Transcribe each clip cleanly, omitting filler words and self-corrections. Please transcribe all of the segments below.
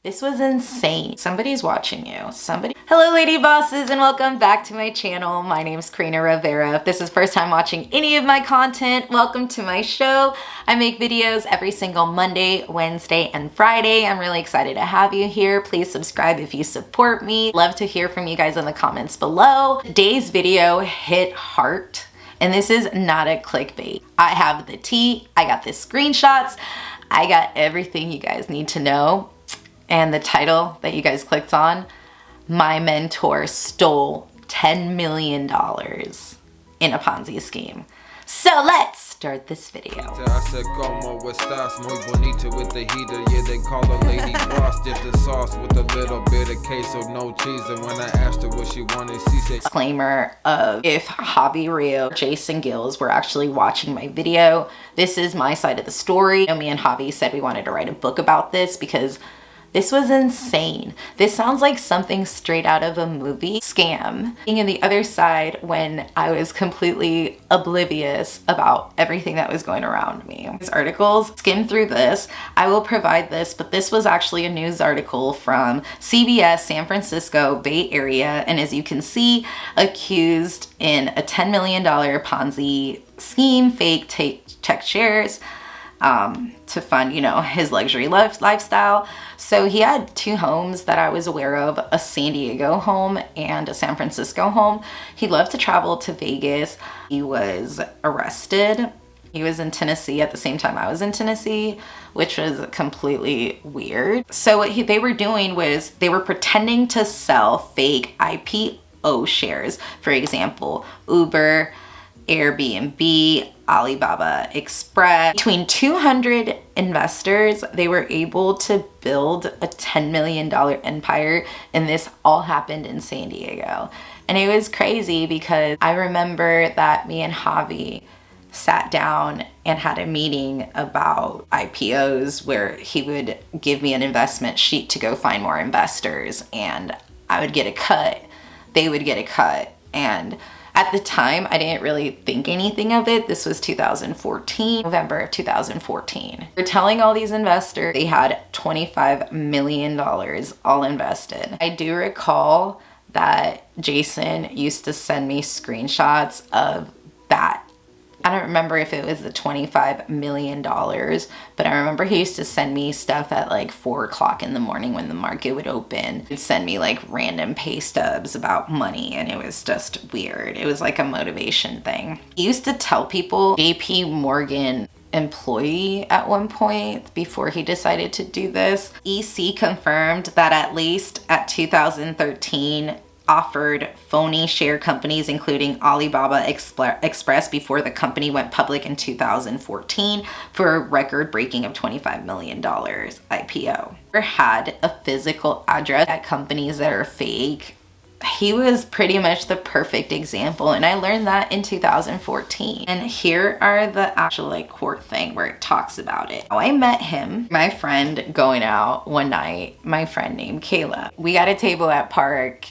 This was insane. Somebody's watching you. Hello lady bosses and welcome back to my channel. My name is Carina Rivera. If this is first time watching any of my content, welcome to my show. I make videos every single Monday, Wednesday, and Friday. I'm really excited to have you here. Please subscribe if you support me. Love to hear from you guys in the comments below. Today's video hit heart, and this is not a clickbait. I have the tea, I got the screenshots, I got everything you guys need to know. And the title that you guys clicked on, my mentor stole $10 million in a Ponzi scheme. So let's start this video. I said como estás, muy bonita with the heater. Yeah, they call her Lady Boss. Dip the sauce with a little bit of queso, no cheese. And when I asked her what she wanted, she said Disclaimer of if Javi Rio, Jason Gills were actually watching my video, this is my side of the story. Me and Javi said we wanted to write a book about this because this was insane. This sounds like something straight out of a movie scam. Being on the other side when I was completely oblivious about everything that was going around me. These articles, skim through this. I will provide this, but this was actually a news article from CBS, San Francisco Bay Area. And as you can see, accused in a $10 million Ponzi scheme, fake tech shares, to fund, his luxury lifestyle. So he had two homes that I was aware of, a San Diego home and a San Francisco home. He loved to travel to Vegas. He was arrested. He was in Tennessee at the same time I was in Tennessee, which was completely weird. So what they were doing was they were pretending to sell fake IPO shares. For example, Uber, Airbnb, Alibaba Express. Between 200 investors, they were able to build a $10 million empire, and this all happened in San Diego. And it was crazy because I remember that me and Javi sat down and had a meeting about IPOs where he would give me an investment sheet to go find more investors, and I would get a cut, they would get a cut. And at the time, I didn't really think anything of it. This was 2014, November of 2014. We're telling all these investors they had $25 million all invested. I do recall that Jason used to send me screenshots of that. I don't remember if it was the $25 million, but I remember he used to send me stuff at like 4 o'clock in the morning when the market would open. He'd send me like random pay stubs about money, and it was just weird. It was like a motivation thing. He used to tell people, JP Morgan employee at one point before he decided to do this. EC confirmed that at least at 2013, offered phony share companies including Alibaba Express before the company went public in 2014 for a record-breaking of $25 million IPO. Or had a physical address at companies that are fake. He was pretty much the perfect example, and I learned that in 2014. And here are the actual court thing where it talks about it. I met him, my friend going out one night, my friend named Kayla. We got a table at Park.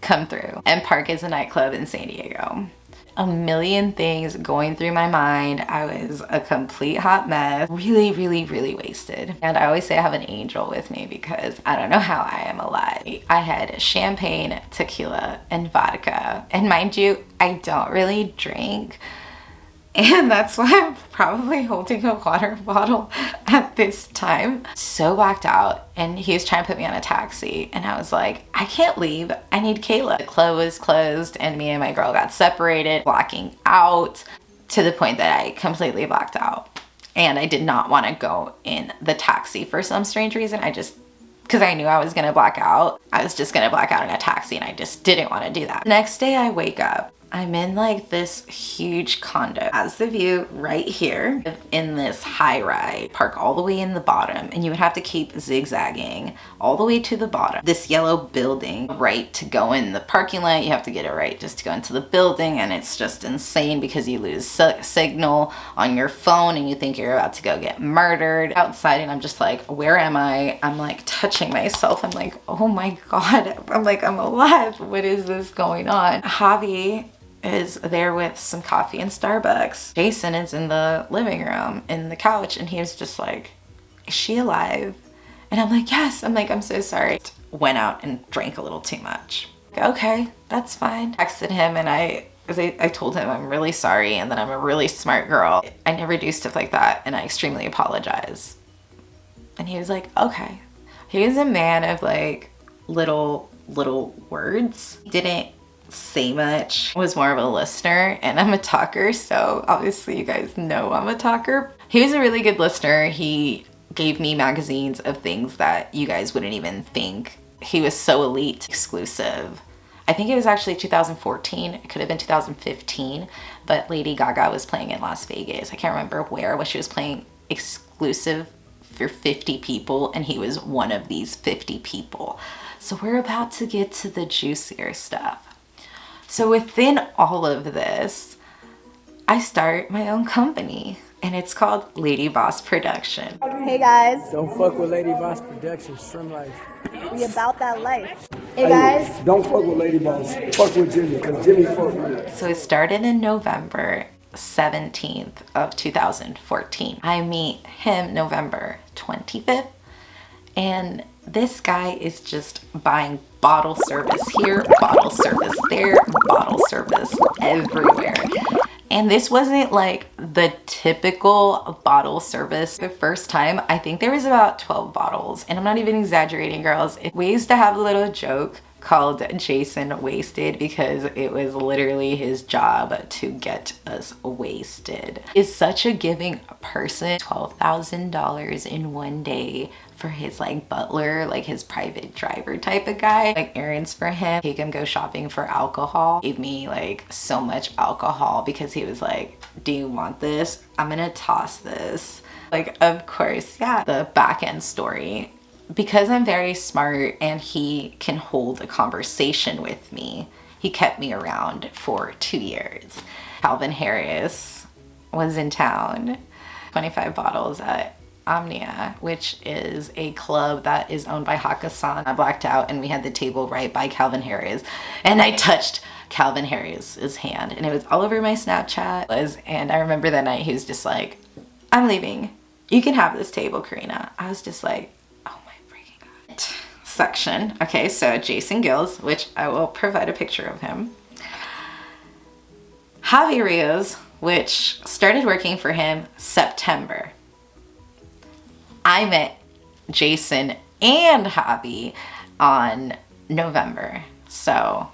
Come through, and Park is a nightclub in San Diego. A million things going through my mind. I was a complete hot mess, really wasted. And I always say I have an angel with me because I don't know how I am alive. I had champagne, tequila, and vodka. And mind you, I don't really drink. And that's why I'm probably holding a water bottle at this time. So whacked out, and he was trying to put me on a taxi, and I was like, I can't leave, I need Kayla. The club was closed, and me and my girl got separated, blacking out to the point that I completely blacked out. And I did not want to go in the taxi for some strange reason. Because I knew I was gonna black out. I was just gonna black out in a taxi, and I just didn't want to do that. Next day I wake up. I'm in like this huge condo. Has the view right here in this high rise. Park all the way in the bottom, and you would have to keep zigzagging all the way to the bottom. This yellow building, right to go in the parking lot, you have to get it right just to go into the building, and it's just insane because you lose signal on your phone and you think you're about to go get murdered outside. And I'm just like, where am I? I'm like touching myself. I'm like, oh my God. I'm like, I'm alive. What is this going on? Javi is there with some coffee and Starbucks. Jason is in the living room in the couch, and he was just like, is she alive? And I'm like, yes. I'm like, I'm so sorry. Went out and drank a little too much. Okay, that's fine. Texted him and I told him I'm really sorry and that I'm a really smart girl. I never do stuff like that and I extremely apologize. And he was like, okay. He was a man of like little words. He didn't say much. I was more of a listener and I'm a talker, so obviously you guys know I'm a talker. He was a really good listener. He gave me magazines of things that you guys wouldn't even think. He was so elite, exclusive. I think it was actually 2014. It could have been 2015, but Lady Gaga was playing in Las Vegas. I can't remember where she was playing exclusive for 50 people, and he was one of these 50 people. So we're about to get to the juicier stuff. So within all of this, I start my own company. And it's called Lady Boss Production. Hey guys. Don't fuck with Lady Boss Production, Shrimp Life. We about that life. Hey guys. Don't fuck with Lady Boss. Fuck with Jimmy, because Jimmy fuck with me. So it started in November 17th of 2014. I meet him November 25th. And this guy is just buying bottle service here, bottle service there, bottle service everywhere. And this wasn't like the typical bottle service. The first time, I think there was about 12 bottles. And I'm not even exaggerating, girls. We used to have a little joke called Jason Wasted because it was literally his job to get us wasted. He's such a giving person. $12,000 in one day for his like butler, like his private driver type of guy, like errands for him, take him go shopping for alcohol. Gave me like so much alcohol because he was like, do you want this? I'm gonna toss this. Like, of course, yeah. The back end story, because I'm very smart and he can hold a conversation with me, he kept me around for 2 years. Calvin Harris was in town, 25 bottles at Omnia, which is a club that is owned by Hakkasan. I blacked out and we had the table right by Calvin Harris and I touched Calvin Harris's hand and it was all over my Snapchat. And I remember that night he was just like, I'm leaving. You can have this table, Carina. I was just like, oh my freaking God. Section. Okay, so Jason Gill's, which I will provide a picture of him. Javi Rios, which started working for him September. I met Jason and Javi on November. So,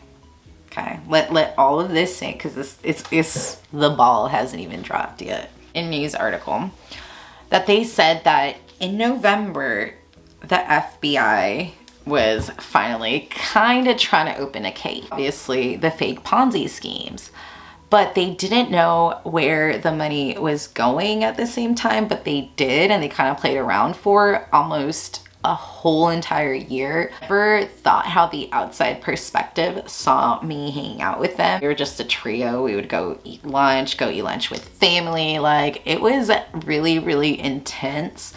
okay, let all of this sink because it's the ball hasn't even dropped yet. In a news article that they said that in November, the FBI was finally kind of trying to open a case. Obviously, the fake Ponzi schemes. But they didn't know where the money was going at the same time, but they did, and they kind of played around for almost a whole entire year. Never thought how the outside perspective saw me hanging out with them. We were just a trio. We would go eat lunch with family. Like, it was really, really intense.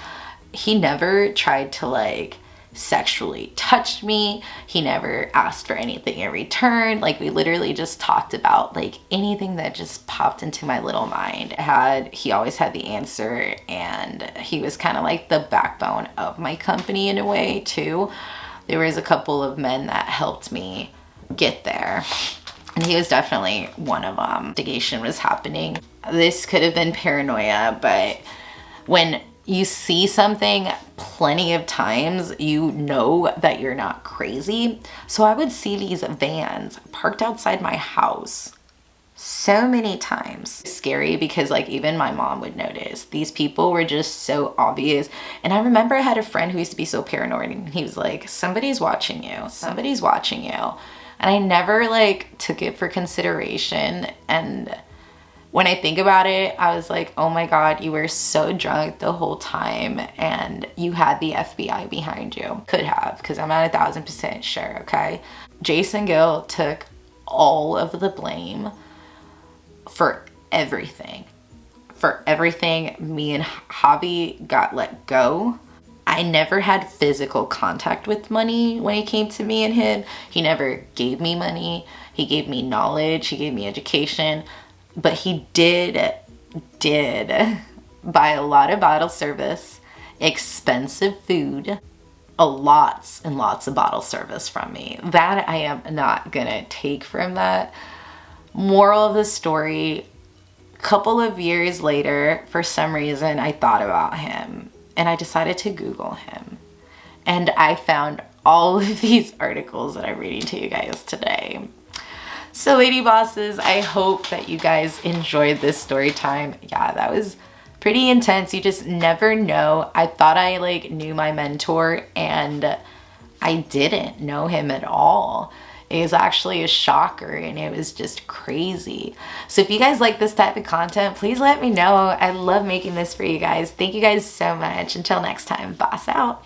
He never tried to like sexually touched me. He never asked for anything in return. Like, we literally just talked about like anything that just popped into my little mind. He always had the answer, and he was kind of like the backbone of my company in a way too. There was a couple of men that helped me get there, and he was definitely one of them. Investigation was happening. This could have been paranoia, but when you see something plenty of times, you know that you're not crazy. So I would see these vans parked outside my house so many times. Scary because like even my mom would notice. These people were just so obvious. And I remember I had a friend who used to be so paranoid and he was like, somebody's watching you. Somebody's watching you. And I never like took it for consideration. And when I think about it, I was like, oh my God, you were so drunk the whole time and you had the FBI behind you. Could have, because I'm not 1,000% sure, okay? Jason Gill took all of the blame for everything. For everything. Me and Javi got let go. I never had physical contact with money when it came to me and him. He never gave me money. He gave me knowledge. He gave me education. But he did buy a lot of bottle service, expensive food, lots and lots of bottle service from me. That I am not gonna take from that. Moral of the story, a couple of years later, for some reason, I thought about him and I decided to Google him. And I found all of these articles that I'm reading to you guys today. So lady bosses, I hope that you guys enjoyed this story time. Yeah, that was pretty intense. You just never know. I thought I like knew my mentor and I didn't know him at all. It was actually a shocker and it was just crazy. So if you guys like this type of content, please let me know. I love making this for you guys. Thank you guys so much. Until next time, boss out.